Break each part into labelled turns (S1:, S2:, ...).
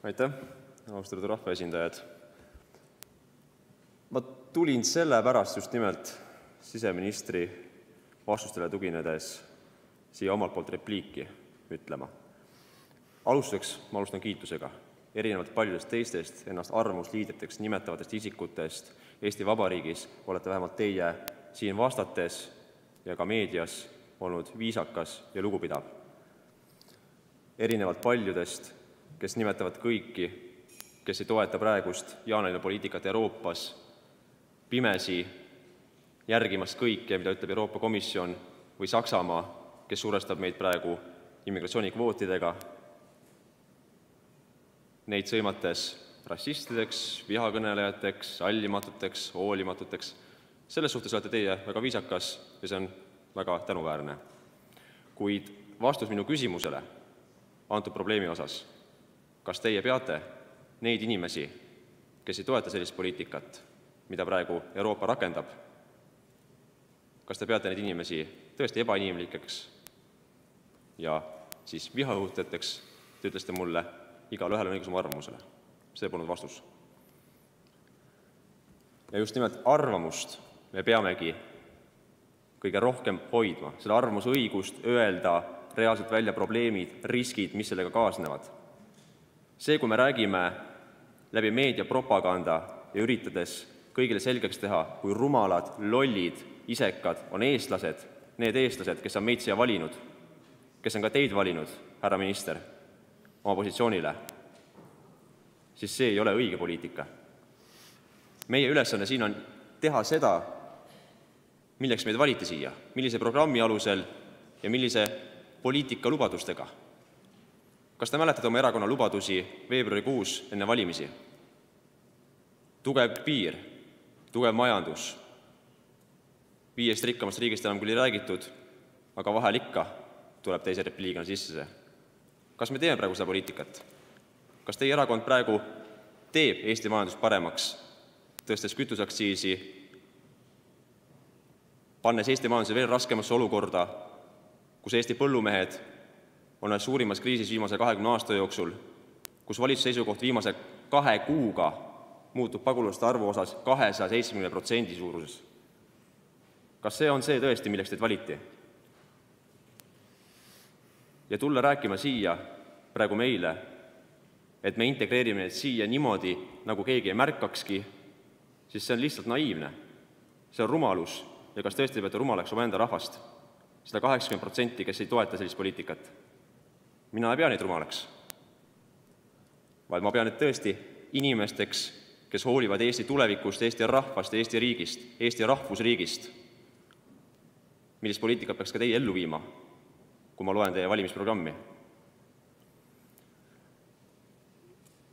S1: Aitäh, austatud rahvaesindajad. Ma tulin sellepärast just nimelt siseministri vastustele tuginedes siia omalt poolt repliiki ütlema. Alustuseks ma alustan kiitusega. Erinevalt paljudest teistest ennast arvamusliidriteks nimetavatest isikutest Eesti Vabariigis olete vähemalt teie siin vastates ja ka meedias olnud viisakas ja lugupidav. Erinevalt paljudest, kes nimetavad kõiki, kes ei toeta praegust jaanaline poliitikat Euroopas, pimesi järgimast kõike, mida ütleb Euroopa Komisjon või Saksamaa, kes survestab meid praegu immigratsioonikvootidega, neid sõimates rassistideks, vihakõnelejateks, sallimatuteks, hoolimatuteks. Selles suhtes olete teie väga viisakas ja see on väga tänuväärne. Kuid vastus minu küsimusele antud probleemi osas, kas teie peate neid inimesi, kes ei toeta sellist poliitikat, mida praegu Euroopa rakendab, kas te peate neid inimesi tõesti ebainimlikeks ja siis vihaõhutajateks, te ütlesite mulle, igal ühel on õigus oma arvamusele. See polnud vastus. Ja just nimelt arvamust me peamegi kõige rohkem hoidma, selle arvamusõigust öelda reaalselt välja probleemid, riskid, mis sellega kaasnevad. See, kui me räägime läbi meediapropaganda ja üritades kõigile selgeks teha, kui rumalad, lollid, isekad on eestlased, need eestlased, kes on meid siia valinud, kes on ka teid valinud, härra minister, oma positsioonile, siis see ei ole õige poliitika. Meie ülesanne siin on teha seda, milleks meid valiti siia, millise programmi alusel ja millise poliitika lubadustega. Kas te mäletate oma erakonna lubadusi veebruarikuus enne valimisi? Tugev piir, tugev majandus, 5 rikkamast riigist enam küll ei räägitud, aga vahel ikka tuleb teise repliigina sisse. Kas me teeme praegu seda poliitikat? Kas teie erakond praegu teeb Eesti majandust paremaks, tõstes kütuseaktsiisi, pannes Eesti majanduse veel raskemasse olukorda, kus Eesti põllumehed on ühes suurimas kriisis viimase 20 aasta jooksul, kus valitsuse seisukoht viimase 2 kuuga muutub pagulaste arvu osas 270% suuruses? Kas see on see tõesti, milleks teid valiti? Ja tulla rääkima siia praegu meile, et me integreerime neid siia niimoodi, nagu keegi ei märkakski, siis see on lihtsalt naiivne. See on rumalus ja kas tõesti peate rumalaks oma enda rahvast? 180%, kes ei toeta sellist poliitikat. Mina ei pea neid rumalaks, vaid ma pean neid tõesti inimesteks, kes hoolivad Eesti tulevikust, Eesti rahvast, Eesti riigist, Eesti rahvusriigist, millist poliitikat peaks ka teie ellu viima, kui ma loen teie valimisprogrammi.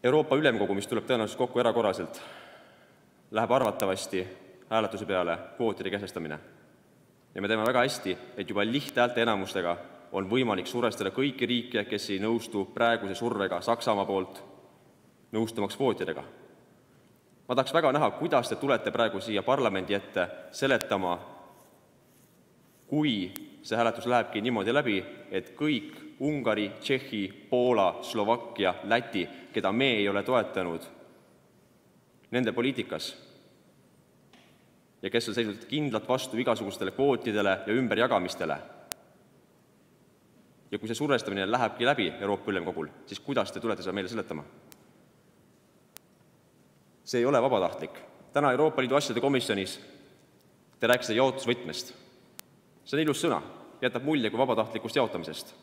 S1: Euroopa Ülemkogu, mis tuleb tõenäoliselt kokku erakorraliselt, läheb arvatavasti hääletuse peale kvootide kehtestamine. Ja me teeme väga hästi, et juba lihthäälte enamustega on võimalik survestada kõiki riike, kes ei nõustu praeguse survega Saksamaa poolt nõustumaks kvootidega. Ma tahaks väga näha, kuidas te tulete praegu siia parlamendi ette seletama, kui see hääletus lähebki niimoodi läbi, et kõik Ungari, Tšehhi, Poola, Slovakkia, Läti, keda me ei ole toetanud nende poliitikas ja kes on seisnud kindlalt vastu igasugustele kvootidele ja ümberjagamistele. Ja kui see survestamine lähebki läbi Euroopa Ülemkogul, siis kuidas te tulete seda meile seletama? See ei ole vabatahtlik. Täna Euroopa Liidu asjade komisjonis te rääkisite jaotusvõtmest. See on ilus sõna, jätab mulje kui vabatahtlikust jaotamisest.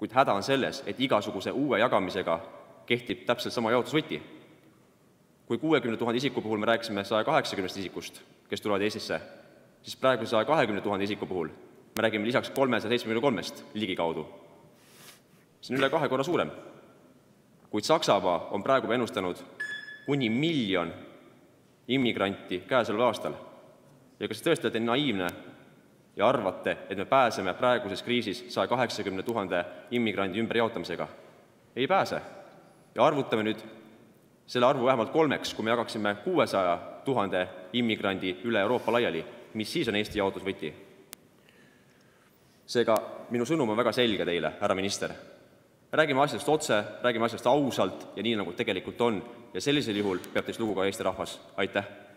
S1: Kuid häda on selles, et igasuguse uue jagamisega kehtib täpselt sama jaotusvõti. Kui 60 000 isiku puhul me rääkisime 180 isikust, kes tulevad Eestisse, siis praegu 120 000 isiku puhul me räägime lisaks 373 ligikaudu. See on üle 2 korra suurem. Kuid Saksamaa on praegu ennustanud kuni 1 miljon immigranti käesoleval aastal. Ja kas tõesti olete naiivne ja arvate, et me pääseme praeguses kriisis 180 000 immigrandi ümberjaotamisega? Ei pääse. Ja arvutame nüüd selle arvu vähemalt 3, kui me jagaksime 600 000 immigrandi üle Euroopa laiali, mis siis on Eesti jaotusvõti? Seega minu sõnum on väga selge teile, härra minister. Räägime asjast otse, räägime asjast ausalt ja nii, nagu tegelikult on. Ja sellisel juhul peab teist lugu ka Eesti rahvas. Aitäh!